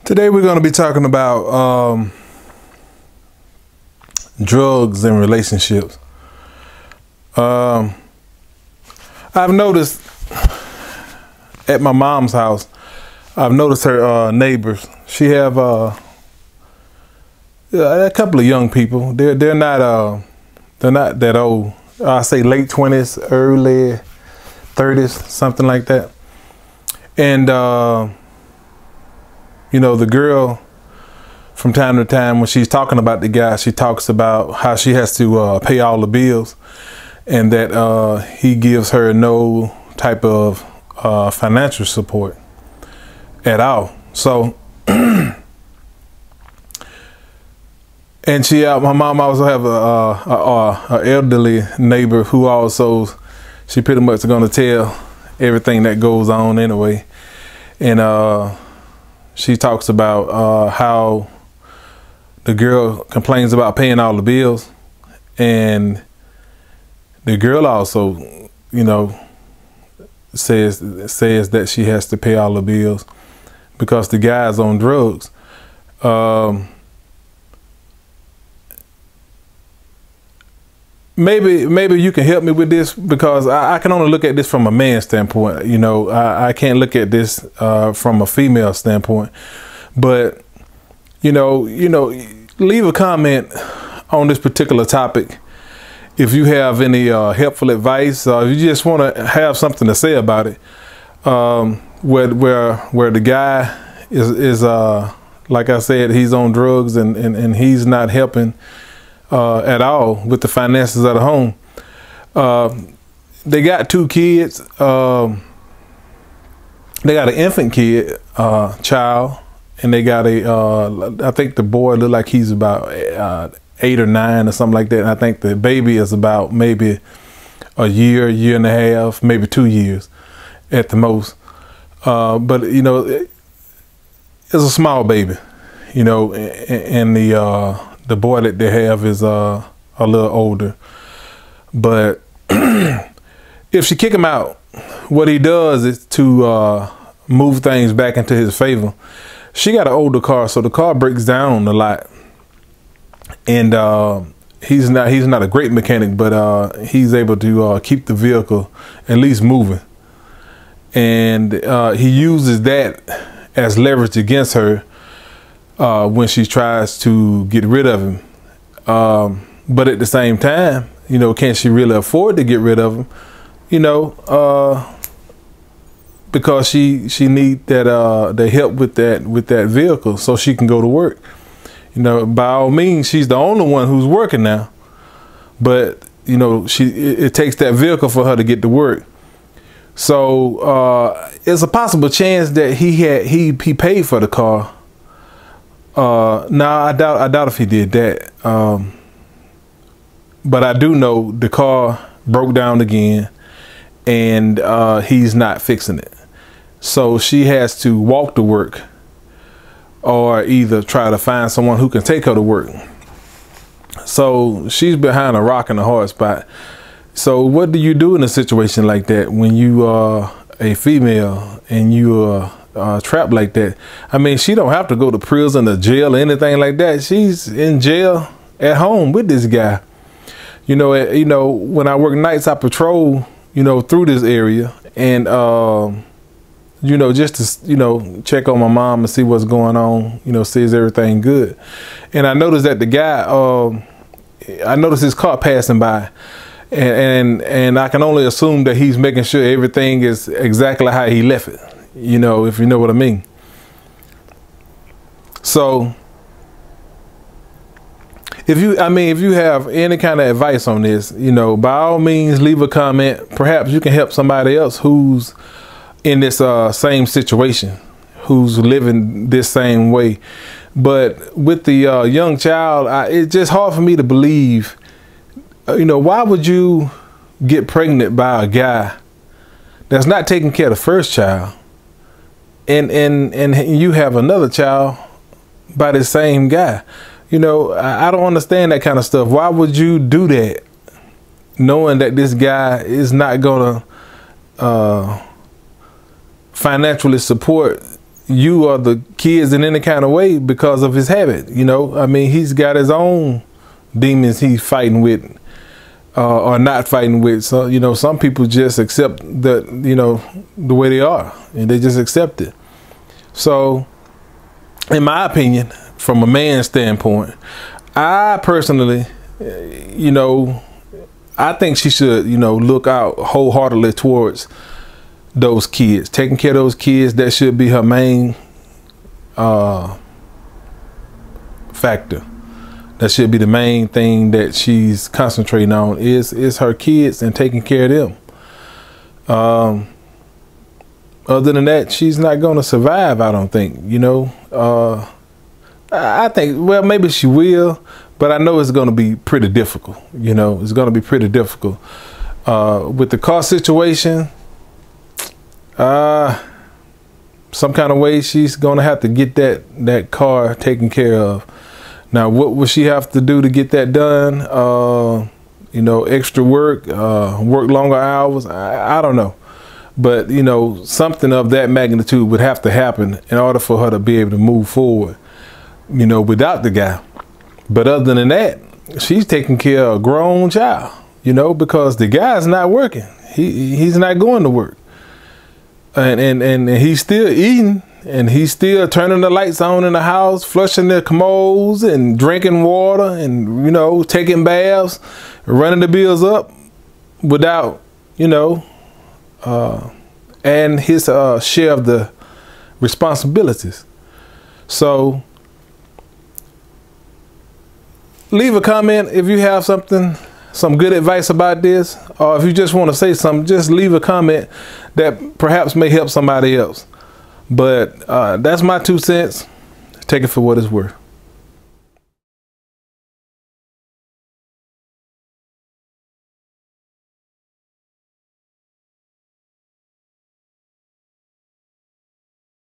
Today we're going to be talking about drugs and relationships. I've noticed at my mom's house, I've noticed her neighbors. She have a couple of young people. They're not that old. I say late 20s, early 30s, something like that. And you know, the girl, from time to time, when she's talking about the guy, she talks about how she has to pay all the bills, and that he gives her no type of financial support at all. So, and my mom also have a elderly neighbor who also, she pretty much going to tell everything that goes on anyway. And she talks about how the girl complains about paying all the bills, and the girl also, you know, says that she has to pay all the bills because the guy's on drugs. Maybe you can help me with this, because I can only look at this from a man's standpoint. You know, I can't look at this from a female standpoint. But you know, leave a comment on this particular topic if you have any helpful advice, or if you just want to have something to say about it. Where the guy is like I said, he's on drugs and he's not helping at all with the finances of the home. They got 2 kids. They got an infant kid, child, and they got I think the boy look like he's about 8 or 9 or something like that. And I think the baby is about maybe a year and a half, maybe 2 years at the most. But you know, it's a small baby, you know, and the boy that they have is a little older. But if she kick him out, what he does is to move things back into his favor. She got an older car, so the car breaks down a lot, and he's not a great mechanic, but he's able to keep the vehicle at least moving, and he uses that as leverage against her when she tries to get rid of him. But at the same time, you know, can she really afford to get rid of him? You know, because she need that the help with that vehicle so she can go to work. You know, by all means, she's the only one who's working now. But you know, it takes that vehicle for her to get to work. So it's a possible chance that he paid for the car. No, I doubt if he did that. But I do know the car broke down again, and he's not fixing it. So she has to walk to work, or either try to find someone who can take her to work. So she's behind a rock and a hard spot. So what do you do in a situation like that when you are a female and you are trapped like that? I mean, she don't have to go to prison or jail or anything like that. She's in jail at home with this guy. You know, when I work nights, I patrol, you know, through this area, and you know, just to, you know, check on my mom and see what's going on, you know, see is everything good. And I noticed that the guy, I noticed his car passing by, and I can only assume that he's making sure everything is exactly how he left it, you know, if you know what I mean. So if you have any kind of advice on this, you know, by all means, leave a comment. Perhaps you can help somebody else who's in this same situation, who's living this same way. But with the young child, it's just hard for me to believe, you know, why would you get pregnant by a guy that's not taking care of the first child, and you have another child by the same guy? You know, I don't understand that kind of stuff. Why would you do that, knowing that this guy is not gonna financially support you or the kids in any kind of way because of his habit. You know, I mean, he's got his own demons he's fighting with or not fighting with. So, you know, some people just accept that, you know, the way they are, and they just accept it. So, in my opinion, from a man's standpoint, I personally, you know, I think she should, you know, look out wholeheartedly towards those kids, taking care of those kids. That should be her main factor. That should be the main thing that she's concentrating on is her kids and taking care of them. Other than that, she's not going to survive, I don't think, you know. I think, well, maybe she will, but I know it's going to be pretty difficult. You know, it's going to be pretty difficult. With the car situation, some kind of way she's going to have to get that car taken care of. Now, what will she have to do to get that done? You know, extra work, work longer hours. I don't know. But, you know, something of that magnitude would have to happen in order for her to be able to move forward, you know, without the guy. But other than that, she's taking care of a grown child, you know, because the guy's not working. He's not going to work. And he's still eating, and he's still turning the lights on in the house, flushing the commodes and drinking water and, you know, taking baths, running the bills up without, you know, and his share of the responsibilities. So leave a comment if you have some good advice about this, or if you just want to say something, just leave a comment that perhaps may help somebody else. But that's my 2 cents. Take it for what it's worth.